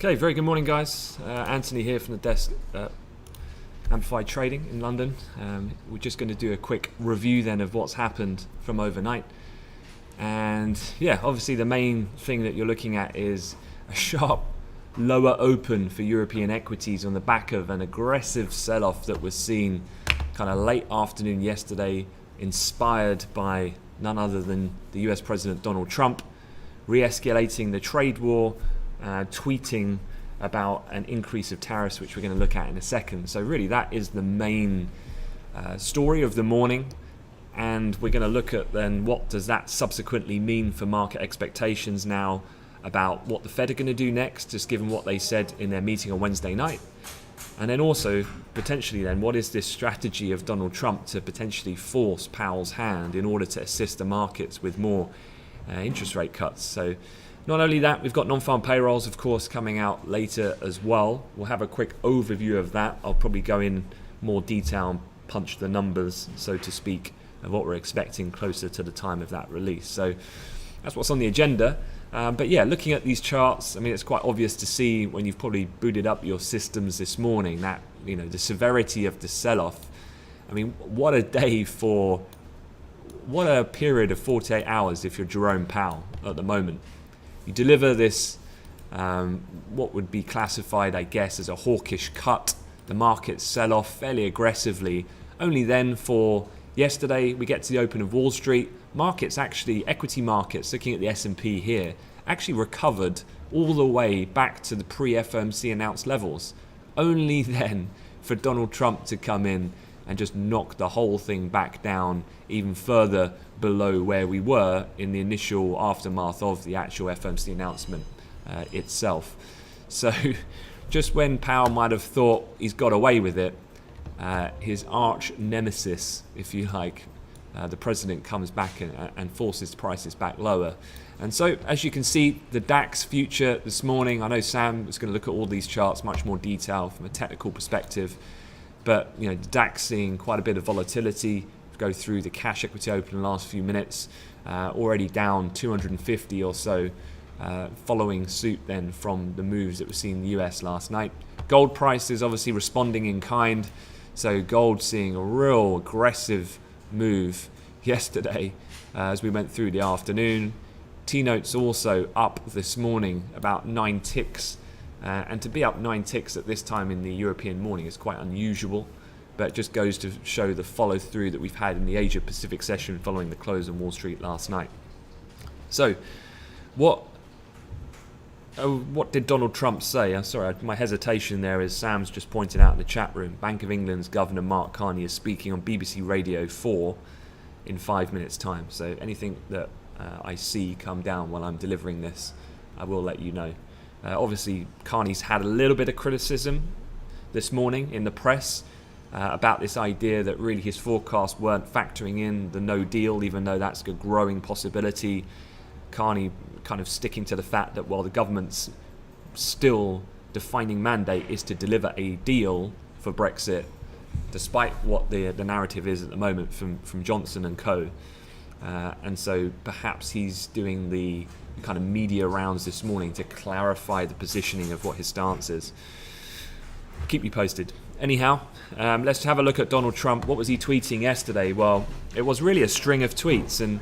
Okay, very good morning, guys. Anthony here from the desk at Amplified Trading in London. We're just going to do a quick review then of what's happened from overnight. And yeah, obviously the main thing that you're looking at is a sharp lower open for European equities on the back of an aggressive sell-off that was seen kind of late afternoon yesterday, inspired by none other than the US President Donald Trump, re-escalating the trade war, tweeting about an increase of tariffs, which we're going to look at in a second. So really that is the main story of the morning, and we're going to look at then what does that subsequently mean for market expectations now about what the Fed are going to do next, just given what they said in their meeting on Wednesday night. And then also potentially then what is this strategy of Donald Trump to potentially force Powell's hand in order to assist the markets with more interest rate cuts. So not only that, we've got non-farm payrolls, of course, coming out later as well. We'll have a quick overview of that. I'll probably go in more detail and punch the numbers, so to speak, of what we're expecting closer to the time of that release. So that's what's on the agenda. But yeah, looking at these charts, I mean, it's quite obvious to see when you've probably booted up your systems this morning that, you know, the severity of the sell-off. I mean, what a period of 48 hours if you're Jerome Powell at the moment. You deliver this, what would be classified, I guess, as a hawkish cut. The markets sell off fairly aggressively. Only then for yesterday, we get to the open of Wall Street. Markets actually, equity markets, looking at the S&P here, actually recovered all the way back to the pre-FOMC announced levels. Only then for Donald Trump to come in and just knock the whole thing back down even further below where we were in the initial aftermath of the actual FOMC announcement itself. So just when Powell might have thought he's got away with it, his arch nemesis, if you like, the president comes back and forces prices back lower. And so, as you can see, the DAX future this morning, I know Sam is going to look at all these charts much more detail from a technical perspective, but you know, the DAX seeing quite a bit of volatility. Go through the cash equity open in the last few minutes, already down 250 or so, following suit then from the moves that were seen in the US last night. Gold prices obviously responding in kind, so gold seeing a real aggressive move yesterday as we went through the afternoon. T-notes also up this morning about 9 ticks, and to be up 9 ticks at this time in the European morning is quite unusual, but it just goes to show the follow through that we've had in the Asia Pacific session following the close on Wall Street last night. So what did Donald Trump say? Sorry, my hesitation there is Sam's just pointed out in the chat room. Bank of England's Governor Mark Carney is speaking on BBC Radio 4 in 5 minutes time. So anything that I see come down while I'm delivering this, I will let you know. Obviously, Carney's had a little bit of criticism this morning in the press about this idea that really his forecasts weren't factoring in the no deal, even though that's a growing possibility. Carney kind of sticking to the fact that while the government's still defining mandate is to deliver a deal for Brexit, despite what the narrative is at the moment from Johnson and co. And so perhaps he's doing the kind of media rounds this morning to clarify the positioning of what his stance is. Keep you posted. Anyhow, let's have a look at Donald Trump. What was he tweeting yesterday? Well, it was really a string of tweets, and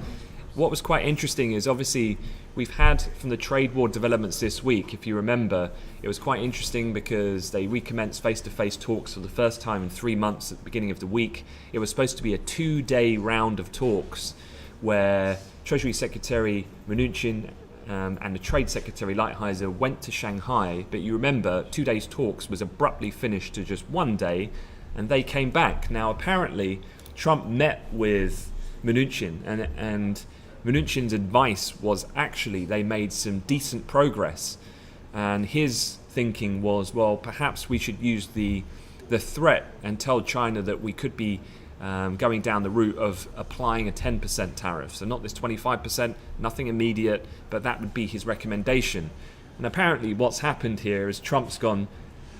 what was quite interesting is obviously we've had from the trade war developments this week, if you remember, it was quite interesting because they recommenced face-to-face talks for the first time in 3 months at the beginning of the week. It was supposed to be a 2-day round of talks where Treasury Secretary Mnuchin and the Trade Secretary Lighthizer went to Shanghai, but you remember 2 days talks was abruptly finished to just 1 day, and they came back. Now apparently Trump met with Mnuchin, and Mnuchin's advice was actually they made some decent progress, and his thinking was, well, perhaps we should use the threat and tell China that we could be going down the route of applying a 10% tariff. So not this 25%, nothing immediate, but that would be his recommendation. And apparently what's happened here is Trump's gone,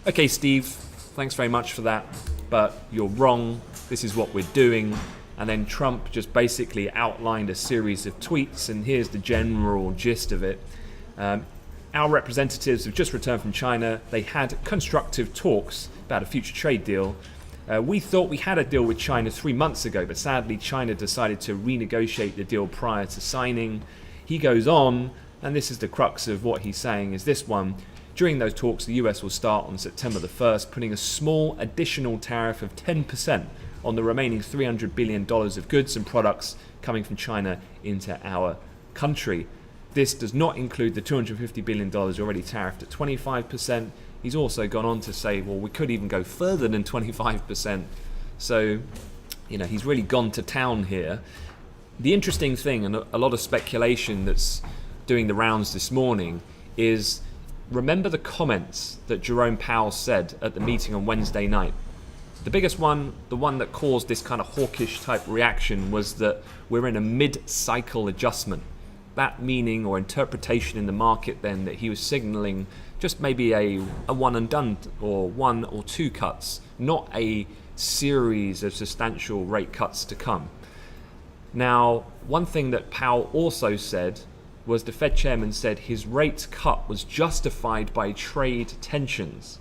okay, Steve, thanks very much for that, but you're wrong. This is what we're doing. And then Trump just basically outlined a series of tweets, and here's the general gist of it. our representatives have just returned from China. They had constructive talks about a future trade deal. We thought we had a deal with China 3 months ago, but sadly China decided to renegotiate the deal prior to signing. He goes on, and this is the crux of what he's saying, is this one. During those talks, the US will start on September the 1st, putting a small additional tariff of 10% on the remaining $300 billion of goods and products coming from China into our country. This does not include the $250 billion already tariffed at 25%. He's also gone on to say, well, we could even go further than 25%. So, he's really gone to town here. The interesting thing, and a lot of speculation that's doing the rounds this morning, is remember the comments that Jerome Powell said at the meeting on Wednesday night. The biggest one, the one that caused this kind of hawkish type reaction, was that we're in a mid-cycle adjustment. That meaning or interpretation in the market then that he was signaling just maybe a one and done, or 1 or 2 cuts, not a series of substantial rate cuts to come. Now, one thing that Powell also said was the Fed chairman said his rate cut was justified by trade tensions.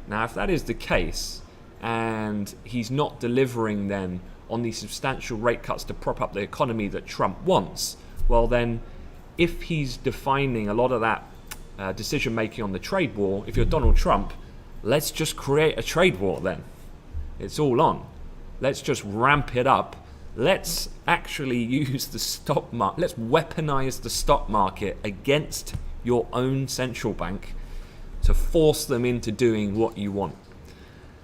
Now, if that is the case, and he's not delivering then on these substantial rate cuts to prop up the economy that Trump wants, well then, if he's defining a lot of that decision making on the trade war, if you're Donald Trump, let's just create a trade war then. It's all on. Let's just ramp it up. Let's actually use the stock market. Let's weaponize the stock market against your own central bank to force them into doing what you want.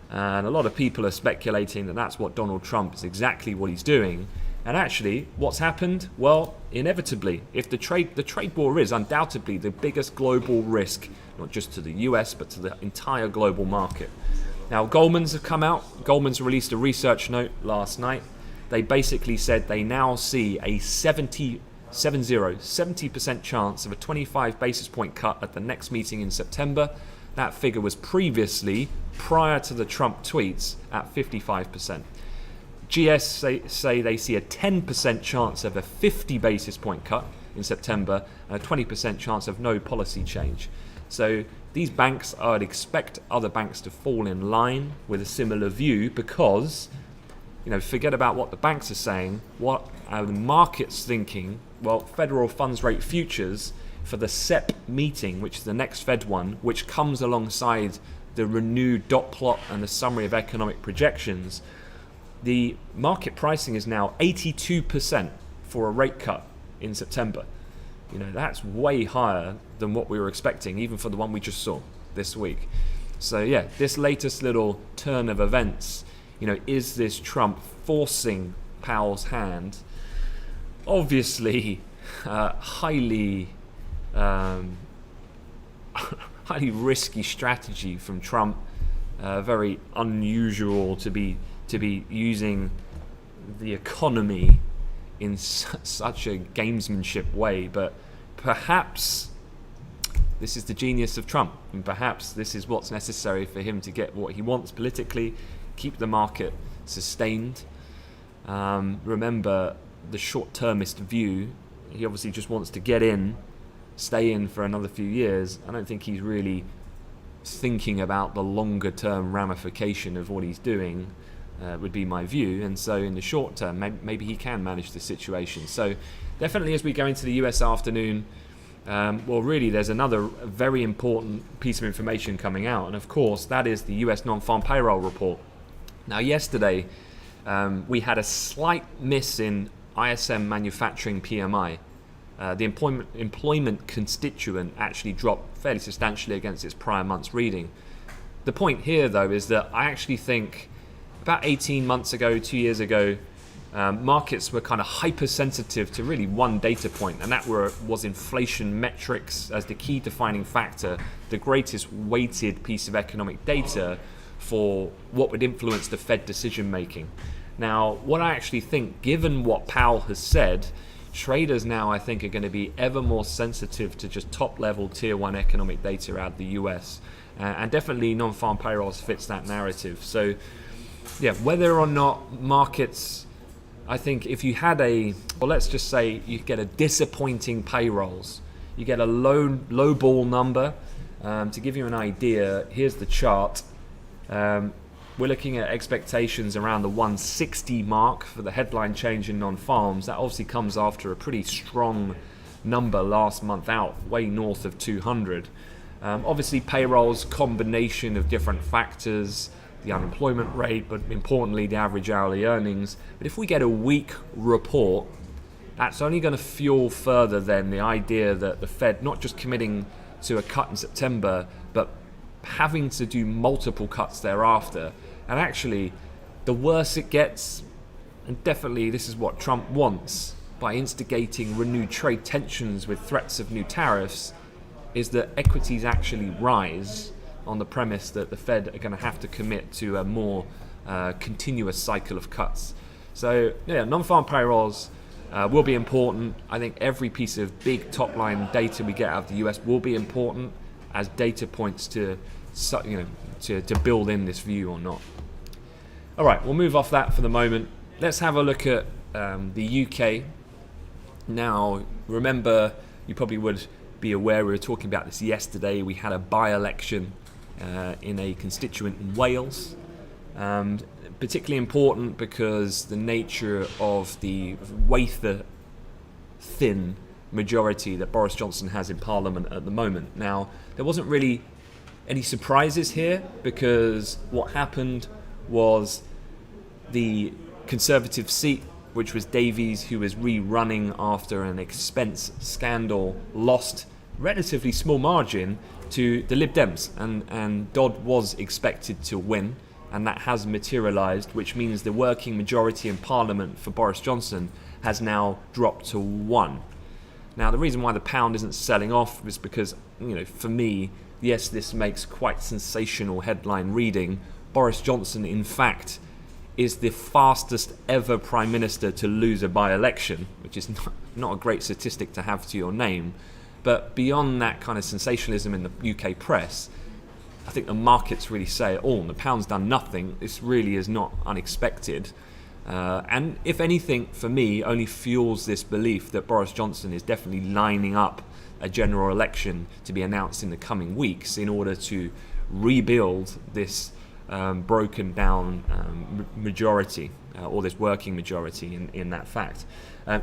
And a lot of people are speculating that that's what Donald Trump is exactly what he's doing. And actually, what's happened? Well, inevitably, if the trade war is undoubtedly the biggest global risk, not just to the US, but to the entire global market. Now, Goldman's have come out. Goldman's released a research note last night. They basically said they now see a 70% chance of a 25 basis point cut at the next meeting in September. That figure was previously, prior to the Trump tweets, at 55%. GS say they see a 10% chance of a 50 basis point cut in September and a 20% chance of no policy change. So these banks, I'd expect other banks to fall in line with a similar view because, forget about what the banks are saying, what are the markets thinking? Well, federal funds rate futures for the SEP meeting, which is the next Fed one, which comes alongside the renewed dot plot and the summary of economic projections, the market pricing is now 82% for a rate cut in September. That's way higher than what we were expecting, even for the one we just saw this week. So yeah, this latest little turn of events, is this Trump forcing Powell's hand? Obviously, highly risky strategy from Trump. Very unusual to be using the economy in such a gamesmanship way, but perhaps this is the genius of Trump, and perhaps this is what's necessary for him to get what he wants politically, keep the market sustained. Remember the short-termist view. He obviously just wants to get in, stay in for another few years. I don't think he's really thinking about the longer-term ramification of what he's doing. Would be my view, and so in the short term maybe he can manage the situation. So definitely as we go into the US afternoon, really there's another very important piece of information coming out, and of course that is the US non-farm payroll report. Now yesterday we had a slight miss in ISM manufacturing PMI. The employment constituent actually dropped fairly substantially against its prior month's reading. The point here though is that I actually think about 18 months ago, 2 years ago, markets were kind of hypersensitive to really one data point, and that was inflation metrics as the key defining factor, the greatest weighted piece of economic data for what would influence the Fed decision making. Now, what I actually think, given what Powell has said, traders now I think are going to be ever more sensitive to just top level tier 1 economic data out of the US, and definitely non-farm payrolls fits that narrative. So yeah, whether or not markets, I think if you had let's just say you get a disappointing payrolls, you get a low ball number. To give you an idea, here's the chart. We're looking at expectations around the 160 mark for the headline change in non-farms. That obviously comes after a pretty strong number last month out, way north of 200. Obviously, payrolls, combination of different factors, the unemployment rate, but importantly, the average hourly earnings. But if we get a weak report, that's only going to fuel further then the idea that the Fed not just committing to a cut in September, but having to do multiple cuts thereafter. And actually, the worse it gets, and definitely this is what Trump wants, by instigating renewed trade tensions with threats of new tariffs, is that equities actually rise on the premise that the Fed are going to have to commit to a more continuous cycle of cuts. So, yeah, non-farm payrolls will be important. I think every piece of big top-line data we get out of the US will be important as data points to build in this view or not. All right, we'll move off that for the moment. Let's have a look at the UK. Now, remember, you probably would be aware we were talking about this yesterday. We had a by-election in a constituent in Wales. Particularly important because the nature of the wafer-thin majority that Boris Johnson has in Parliament at the moment. Now, there wasn't really any surprises here because what happened was the Conservative seat, which was Davies, who was rerunning after an expense scandal, lost relatively small margin to the Lib Dems, and Dodd was expected to win, and that has materialised, which means the working majority in Parliament for Boris Johnson has now dropped to 1. Now, the reason why the pound isn't selling off is because, for me, yes, this makes quite sensational headline reading. Boris Johnson, in fact, is the fastest ever Prime Minister to lose a by-election, which is not a great statistic to have to your name. But beyond that kind of sensationalism in the UK press, I think the markets really say it all. The pound's done nothing. This really is not unexpected. And if anything, for me, only fuels this belief that Boris Johnson is definitely lining up a general election to be announced in the coming weeks in order to rebuild this broken down majority, or this working majority in that fact.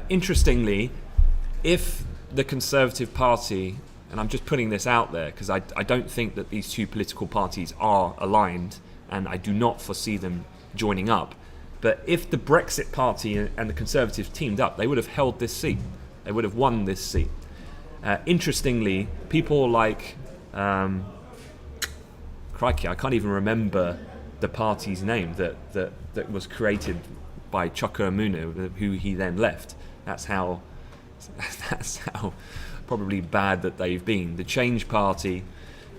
Interestingly, if the Conservative Party, and I'm just putting this out there because I don't think that these two political parties are aligned, and I do not foresee them joining up, but if the Brexit Party and the Conservatives teamed up, they would have held this seat. They would have won this seat. Interestingly, people like crikey, I can't even remember the party's name that was created by Chuka Umunna, who he then left. That's how probably bad that they've been. The Change Party,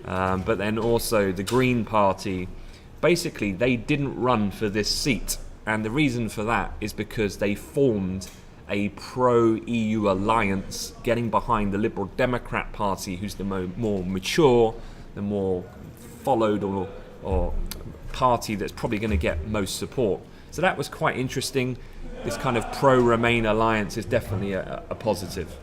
but then also the Green Party. Basically, they didn't run for this seat, and the reason for that is because they formed a pro-EU alliance, getting behind the Liberal Democrat Party, who's the more mature, the more followed or party that's probably going to get most support. So that was quite interesting. This kind of pro-Remain alliance is definitely a positive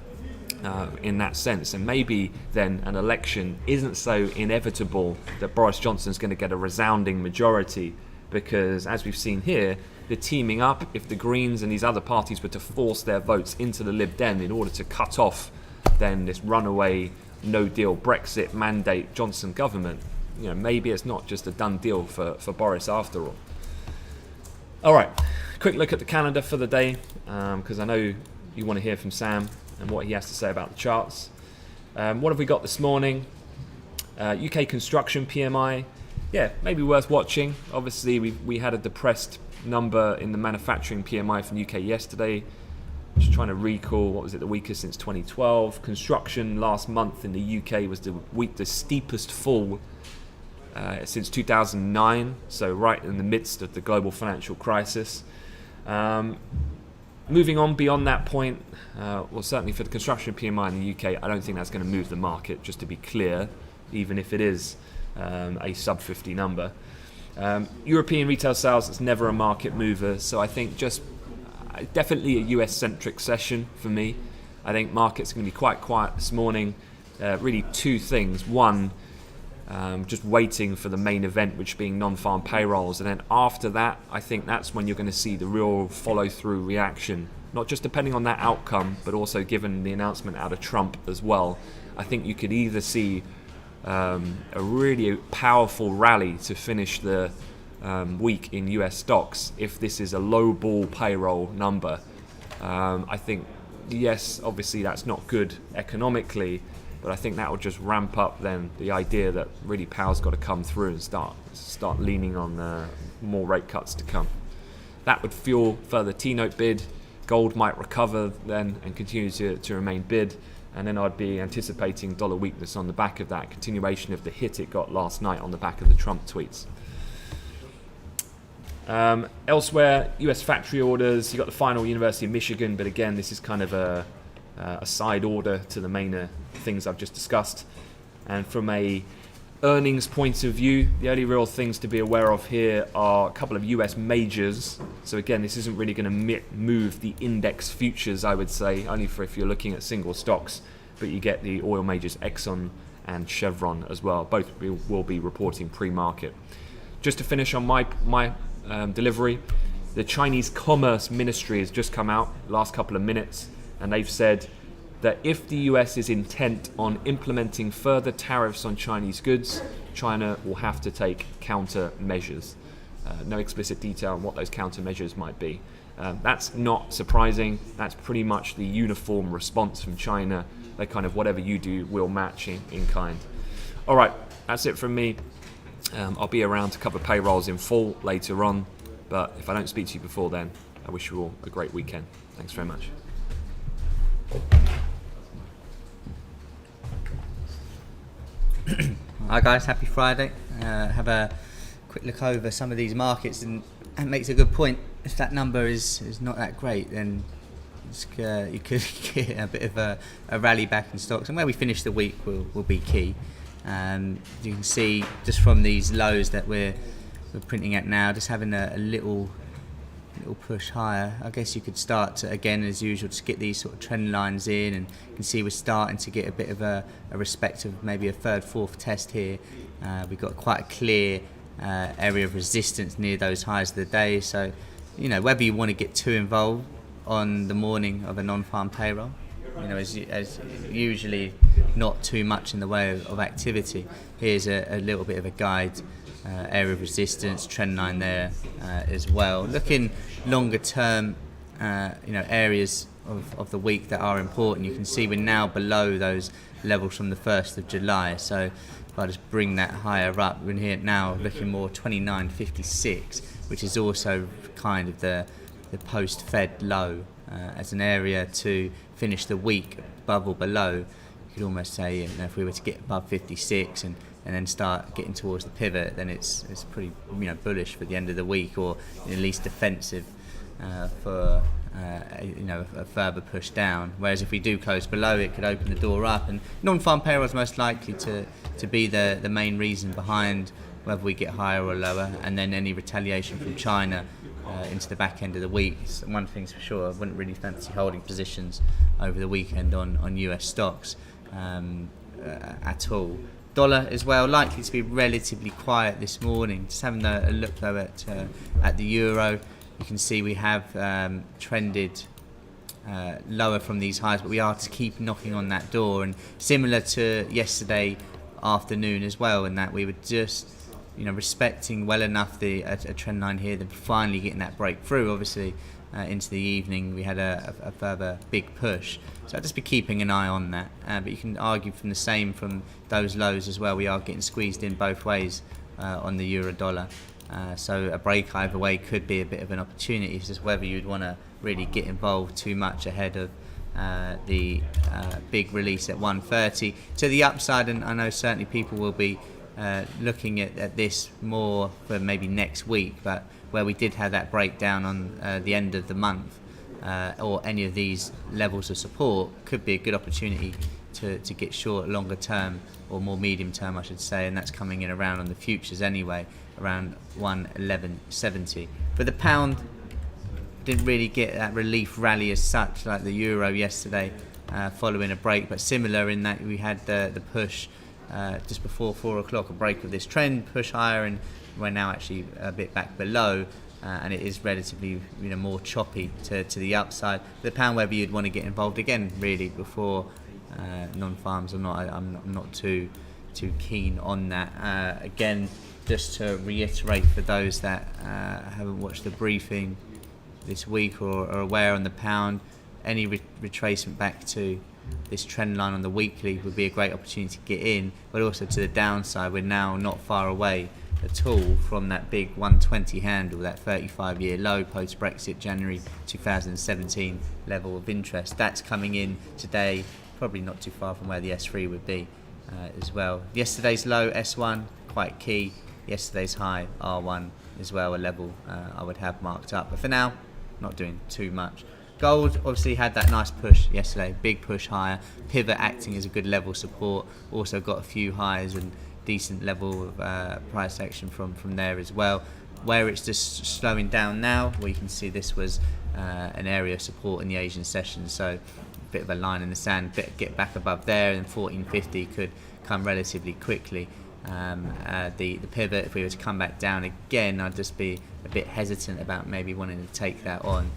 in that sense, and maybe then an election isn't so inevitable that Boris Johnson's going to get a resounding majority, because as we've seen here, the teaming up, if the Greens and these other parties were to force their votes into the Lib Dem in order to cut off then this runaway no-deal Brexit mandate Johnson government, maybe it's not just a done deal for Boris after all. All right, quick look at the calendar for the day, because I know you want to hear from Sam and what he has to say about the charts. What have we got this morning? UK construction PMI. Yeah, maybe worth watching. Obviously, we had a depressed number in the manufacturing PMI from the UK yesterday. Just trying to recall, what was it, the weakest since 2012. Construction last month in the UK was the steepest fall since 2009, so right in the midst of the global financial crisis. Moving on beyond that point, well, certainly for the construction PMI in the UK, I don't think that's going to move the market, just to be clear, even if it is a sub 50 number. European retail sales, it's never a market mover, so I think just definitely a US-centric session for me. I think markets are going to be quite quiet this morning. Really two things. One, just waiting for the main event, which being non-farm payrolls. And then after that, I think that's when you're going to see the real follow-through reaction. Not just depending on that outcome, but also given the announcement out of Trump as well. I think you could either see a really powerful rally to finish the week in US stocks if this is a low ball payroll number. I think, yes, obviously that's not good economically, but I think that will just ramp up then the idea that really Powell's got to come through and start leaning on more rate cuts to come. That would fuel further T-note bid. Gold might recover then and continue to remain bid. And then I'd be anticipating dollar weakness on the back of that, continuation of the hit it got last night on the back of the Trump tweets. Elsewhere, US factory orders, you got the final University of Michigan, but again, this is kind of a side order to the main things I've just discussed. And from a earnings point of view, the only real things to be aware of here are a couple of US majors. So again, this isn't really going to move the index futures, I would say, only for if you're looking at single stocks, but you get the oil majors Exxon and Chevron as well. Both will be reporting pre-market. Just to finish on my delivery, the Chinese Commerce Ministry has just come out last couple of minutes, and they've said that if the US is intent on implementing further tariffs on Chinese goods, China will have to take countermeasures. No explicit detail on what those countermeasures might be. That's not surprising. That's pretty much the uniform response from China. They kind of, whatever you do, will match in kind. All right, that's it from me. I'll be around to cover payrolls in full later on, but if I don't speak to you before then, I wish you all a great weekend. Thanks very much. Hi guys, happy Friday. Have a quick look over some of these markets, and makes a good point. If that number is not that great, then you could get a bit of a rally back in stocks, and where we finish the week will be key. You can see just from these lows that we're printing at now, just having a little push higher. I guess you could start to, again as usual, just get these sort of trend lines in, and you can see we're starting to get a bit of a respect of maybe a third, fourth test here. We've got quite a clear area of resistance near those highs of the day, so whether you want to get too involved on the morning of a non-farm payroll, as usually not too much in the way of activity. Here's a little bit of a guide. Area of resistance, trend line there as well. Looking longer term, areas of the week that are important. You can see we're now below those levels from the 1st of July. So if I just bring that higher up, we're here now looking more 29.56, which is also kind of the post-Fed low as an area to finish the week above or below. You could almost say, if we were to get above 56 and then start getting towards the pivot, then it's pretty bullish for the end of the week, or at least defensive for a further push down. Whereas if we do close below, it could open the door up, and non-farm payroll is most likely to be the main reason behind whether we get higher or lower, and then any retaliation from China into the back end of the week. So one thing's for sure, I wouldn't really fancy holding positions over the weekend on US stocks at all. Dollar as well, likely to be relatively quiet this morning. Just having a look though at the euro, you can see we have trended lower from these highs, but we are to keep knocking on that door, and similar to yesterday afternoon as well, in that we were just respecting well enough a trend line here, then finally getting that breakthrough. Obviously into the evening we had a further big push, so I'll just be keeping an eye on that, but you can argue from the same from those lows as well. We are getting squeezed in both ways on the euro dollar, so a break either way could be a bit of an opportunity. It's just whether you'd want to really get involved too much ahead of the big release at 1:30 to the upside, and I know certainly people will be looking at this more for maybe next week, but where we did have that breakdown on the end of the month, or any of these levels of support, could be a good opportunity to get short longer term, or more medium term I should say, and that's coming in around on the futures anyway, around 111.70. But the pound didn't really get that relief rally as such like the euro yesterday following a break, but similar in that we had the push just before 4 o'clock, a break of this trend, push higher, and we're now actually a bit back below, and it is relatively more choppy to the upside. The pound, whether you'd want to get involved again really before non-farms or not, I'm not too keen on that. Again, just to reiterate for those that haven't watched the briefing this week or are aware on the pound, any retracement back to this trend line on the weekly would be a great opportunity to get in, but also to the downside, we're now not far away at all from that big 120 handle, that 35-year low post-Brexit January 2017 level of interest. That's coming in today, probably not too far from where the S3 would be as well. Yesterday's low, S1, quite key. Yesterday's high, R1 as well, a level I would have marked up. But for now, not doing too much. Gold obviously had that nice push yesterday, big push higher. Pivot acting as a good level support. Also got a few highs and decent level of price action from there as well. Where it's just slowing down now, well, you can see this was an area of support in the Asian session, so a bit of a line in the sand, get back above there, and 1450 could come relatively quickly. The pivot, if we were to come back down again, I'd just be a bit hesitant about maybe wanting to take that on,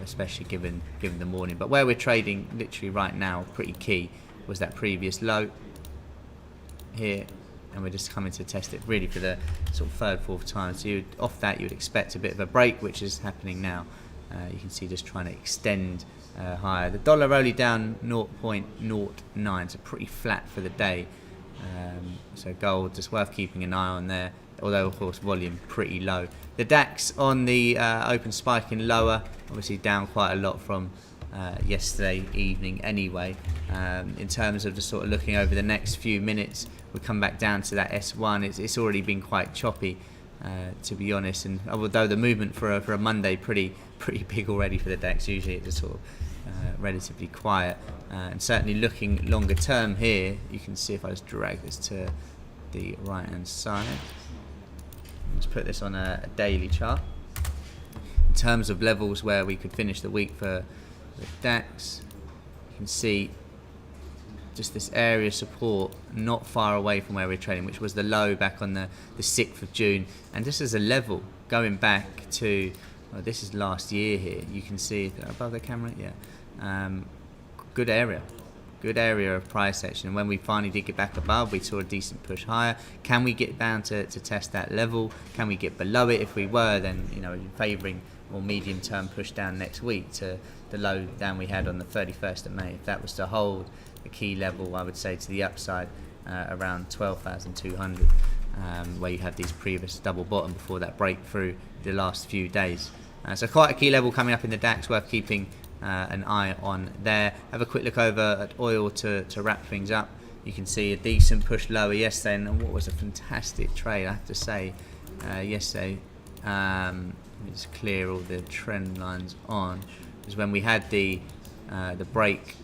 especially given the morning. But where we're trading literally right now, pretty key, was that previous low here, and we're just coming to test it really for the sort of third, fourth time. So off that you'd expect a bit of a break, which is happening now. You can see just trying to extend higher. The dollar only down 0.09, so pretty flat for the day. So gold, just worth keeping an eye on there, although of course volume pretty low. The DAX on the open spiking lower, obviously down quite a lot from yesterday evening anyway. In terms of just sort of looking over the next few minutes, we come back down to that S1. It's already been quite choppy, to be honest, and although the movement for a Monday pretty big already for the DAX, usually it's just sort of relatively quiet, and certainly looking longer term here, you can see if I just drag this to the right hand side, let's put this on a daily chart. In terms of levels where we could finish the week for the DAX, you can see just this area of support not far away from where we're trading, which was the low back on the 6th of June, and just as a level going back to this is last year here, you can see above the camera, good area of price action. And when we finally did get back above, we saw a decent push higher. Can we get down to test that level? Can we get below it? If we were, then favouring more medium term push down next week to the low down we had on the 31st of May. If that was to hold, the key level I would say to the upside around 12,200, where you had these previous double bottom before that breakthrough the last few days. So quite a key level coming up in the DAX, worth keeping an eye on there. Have a quick look over at oil to wrap things up. You can see a decent push lower yesterday, and what was a fantastic trade, I have to say, yesterday. Let me just clear all the trend lines on. Is when we had the break.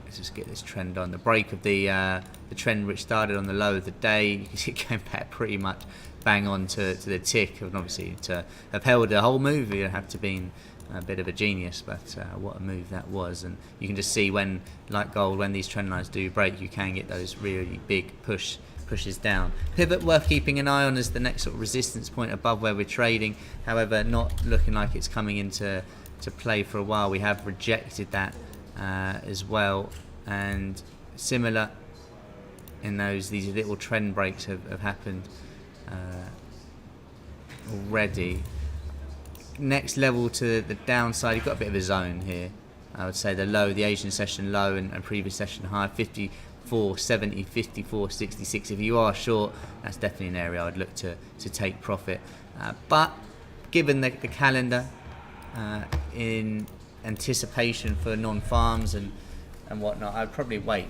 Let's just get this trend on. The break of the trend which started on the low of the day. You can see it came back pretty much bang on to the tick, and obviously to have held the whole move, you have to be a bit of a genius, but what a move that was. And you can just see when, like gold, when these trend lines do break, you can get those really big pushes down. Pivot worth keeping an eye on as the next sort of resistance point above where we're trading, however not looking like it's coming into play for a while. We have rejected that as well, and similar in these little trend breaks have happened already. Next level to the downside, you've got a bit of a zone here. I would say the low, the Asian session low and previous session high, 54.70, 54.66. If you are short, that's definitely an area I would look to take profit. But given the calendar, in anticipation for non-farms and whatnot, I'd probably wait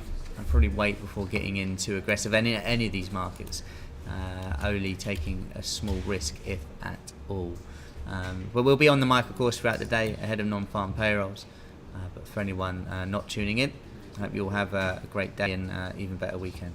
before getting in too aggressive any of these markets. Only taking a small risk, if at all. But we'll be on the mic, of course, throughout the day ahead of non-farm payrolls. But for anyone not tuning in, I hope you all have a great day and even better weekend.